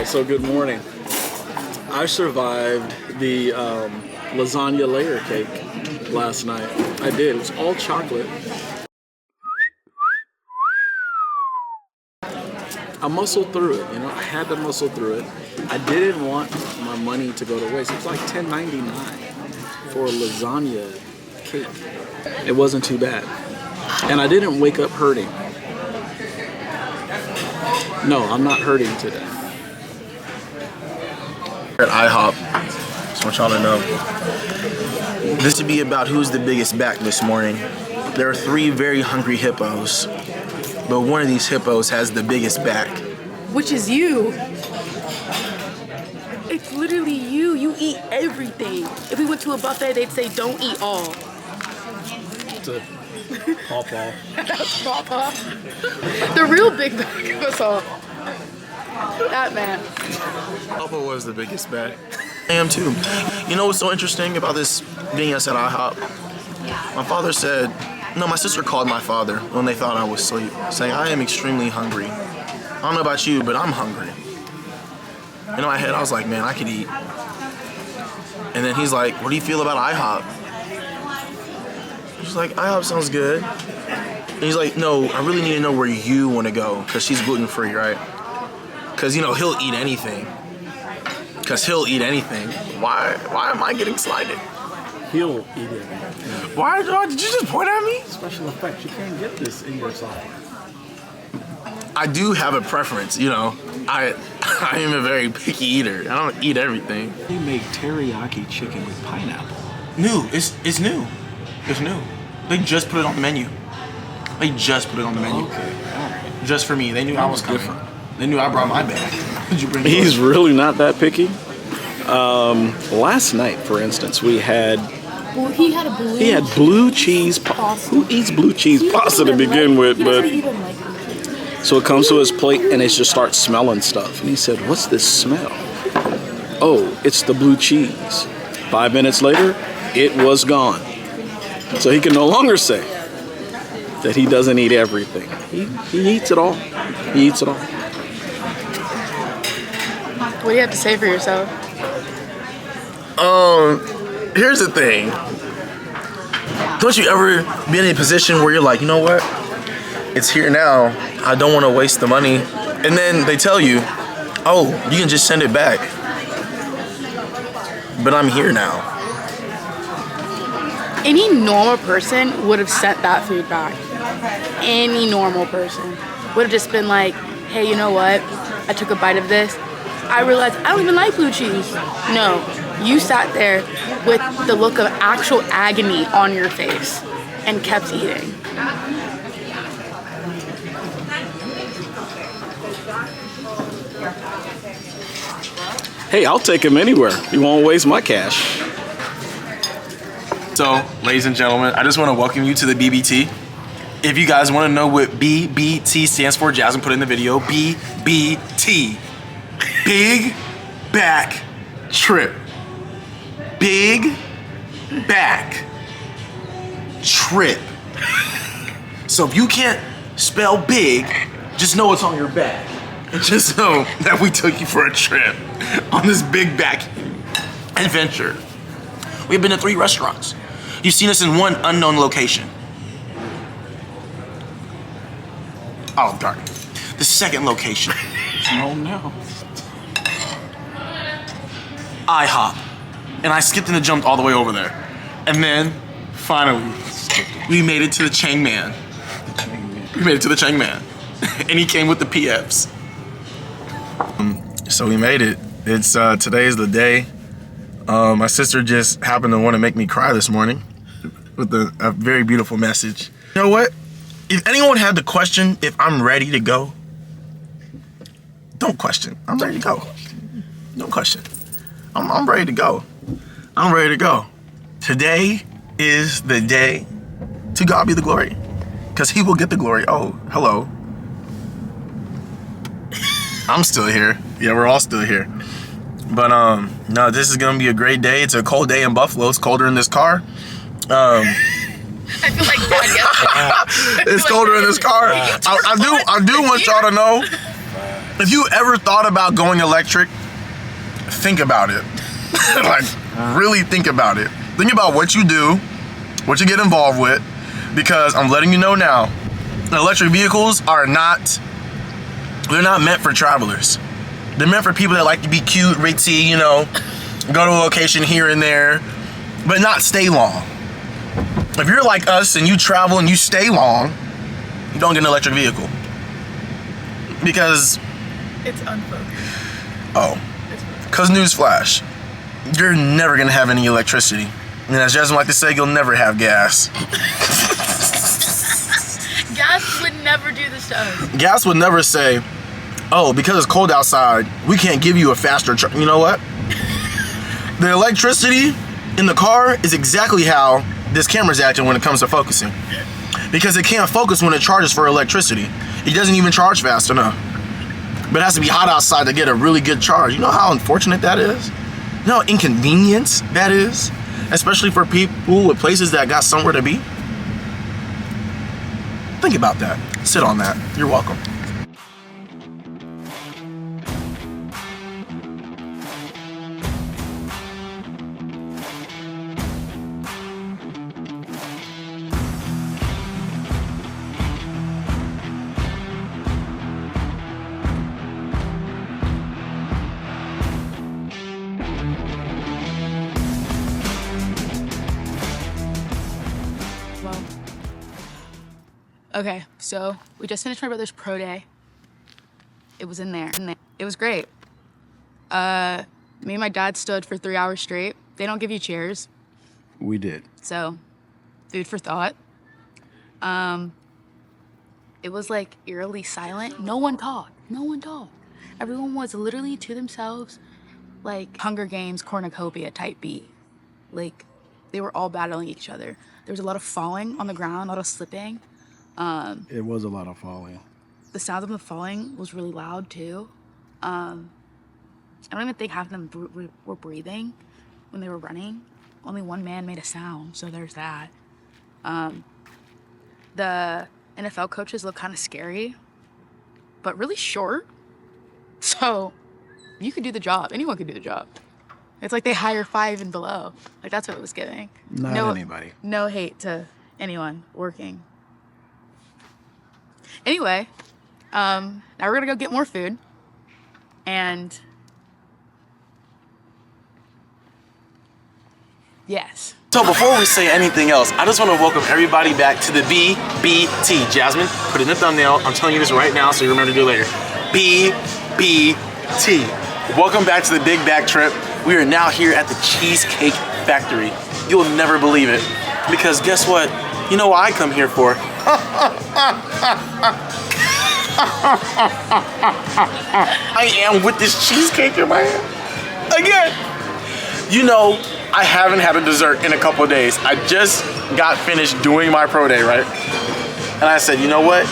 So good morning. I survived the lasagna layer cake last night. I did. It was all chocolate. I muscled through it, you know. I had to muscle through it. I didn't want my money to go to waste. It was like $10.99 for a lasagna cake. It wasn't too bad. And I didn't wake up hurting. No, I'm not hurting today. At IHOP, just want y'all to know. This would be about who's the biggest back this morning. There are 3 very hungry hippos, but one of these hippos has the biggest back. Which is you. It's literally you. You eat everything. If we went to a buffet, they'd say, don't eat all. It's a pawpaw. That's Papa. The real big back of us all. That man. Papa was the biggest back. I am too. You know what's so interesting about this being us at IHOP? My father said, no, my sister called my father when they thought I was asleep, saying, I am extremely hungry. I don't know about you, but I'm hungry. In my head, I was like, man, I could eat. And then he's like, what do you feel about IHOP? She's like, IHOP sounds good. And he's like, no, I really need to know where you want to go, because she's gluten-free, right? Because, you know, he'll eat anything. Why am I getting slighted? He'll eat it. Why did you just point at me? Special effects. You can't get this in your software. I do have a preference, you know. I am a very picky eater. I don't eat everything. They make teriyaki chicken with pineapple. New. It's new. It's new. They just put it on the menu. Okay, all right. Just for me. They knew I was coming. Different. They knew I brought my bag. Did you bring yours? He's really not that picky. Last night, for instance, we had... Well, he had blue cheese pasta. Who eats blue cheese pasta to begin with? But so it comes to his plate and it just starts smelling stuff. And he said, what's this smell? Oh, it's the blue cheese. 5 minutes later, it was gone. So he can no longer say that he doesn't eat everything. He eats it all. He eats it all. What do you have to say for yourself? Here's the thing. Don't you ever be in a position where you're like, you know what? It's here now. I don't want to waste the money. And then they tell you, oh, you can just send it back. But I'm here now. Any normal person would have sent that food back. Any normal person would have just been like, hey, you know what? I took a bite of this. I realized I don't even like blue cheese. No, you sat there with the look of actual agony on your face and kept eating. Hey, I'll take him anywhere. He won't waste my cash. So, ladies and gentlemen, I just want to welcome you to the B.B.T. If you guys want to know what B.B.T stands for, Jasmine put it in the video. B.B.T. Big back trip. Big back trip. So if you can't spell big, just know it's on your back. And just know that we took you for a trip on this big back adventure. We've been to 3 restaurants. You've seen us in 1 unknown location. Oh, darn. The 2nd location. Oh, no. IHOP. And I skipped and jumped all the way over there. And then, finally, we made it to the Chang Man. And he came with the PFs. So we made it. It's today is the day. My sister just happened to want to make me cry this morning with a very beautiful message. You know what? If anyone had to question if I'm ready to go, don't question. I'm ready to go. Don't question. I'm ready to go. I'm ready to go. Today is the day. To God be the glory. Because he will get the glory. Oh, hello. I'm still here. Yeah, we're all still here. But no, this is gonna be a great day. It's a cold day in Buffalo. It's colder in this car. I feel like that. It's colder in this car. I do want y'all to know If you ever thought about going electric, think about it. Like, really think about it. Think about what you do, what you get involved with, because I'm letting you know now, electric vehicles are not, they're not meant for travelers. They're meant for people that like to be cute, ritzy, you know, go to a location here and there, but not stay long. If you're like us and you travel and you stay long, you don't get an electric vehicle. Because... It's unfocused. Oh. Because newsflash, you're never going to have any electricity. And as Jasmine like to say, you'll never have gas. Gas would never do this to us. Gas would never say, oh, because it's cold outside, we can't give you a faster charge. You know what? The electricity in the car is exactly how this camera's acting when it comes to focusing. Because it can't focus when it charges for electricity. It doesn't even charge fast enough. But it has to be hot outside to get a really good charge. You know how unfortunate that is? You know how inconvenient that is? Especially for people with places that got somewhere to be. Think about that. Sit on that. You're welcome. Okay, so we just finished my brother's pro day. It was in there. It was great. Me and my dad stood for 3 hours straight. They don't give you chairs. We did. So, food for thought. It was like eerily silent. No one talked. No one talked. Everyone was literally to themselves, like Hunger Games cornucopia type beat. Like, they were all battling each other. There was a lot of falling on the ground, a lot of slipping. It was a lot of falling. The sound of them falling was really loud too. I don't even think half of them were breathing when they were running. Only one man made a sound, so there's that. The NFL coaches look kind of scary, but really short. So you could do the job. Anyone could do the job. It's like they hire 5 and below. Like, that's what it was giving. Not anybody. No hate to anyone working. Anyway, now we're gonna go get more food. And yes. So before we say anything else, I just want to welcome everybody back to the B.B.T. Jasmine, put it in the thumbnail. I'm telling you this right now so you remember to do it later. B.B.T. Welcome back to the Big Back Trip. We are now here at the Cheesecake Factory. You'll never believe it. Because guess what? You know what I come here for. I am with this cheesecake in my hand. Again. You know, I haven't had a dessert in a couple of days. I just got finished doing my pro day, right? And I said, you know what?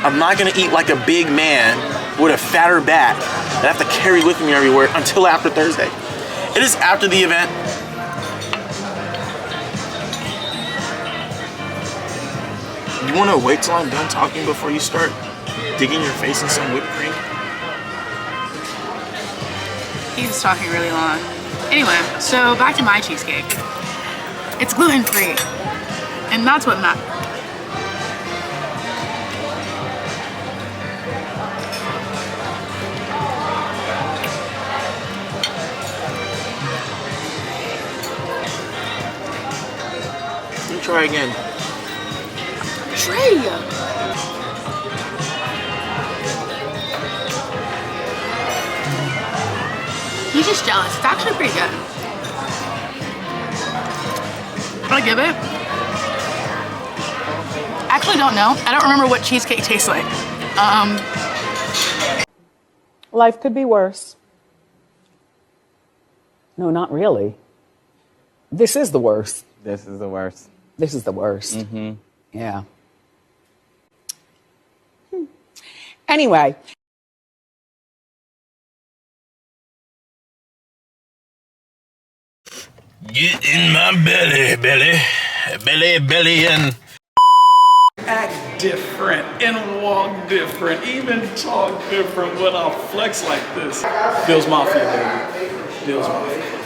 I'm not gonna eat like a big man with a fatter back that I have to carry with me everywhere until after Thursday. It is after the event. You wanna wait till I'm done talking before you start digging your face in some whipped cream? He was talking really long. Anyway, so back to my cheesecake. It's gluten-free, and that's what matters. Let me try again. Trey! He's just jealous. It's actually pretty good. What do I give it? I actually don't know. I don't remember what cheesecake tastes like. Life could be worse. No, not really. This is the worst. This is the worst. This is the worst. Mm-hmm. Yeah. Anyway. Get in my belly, belly, belly, belly, and... different and walk different, even talk different when I flex like this. Bill's Mafia, baby. Bill's Mafia.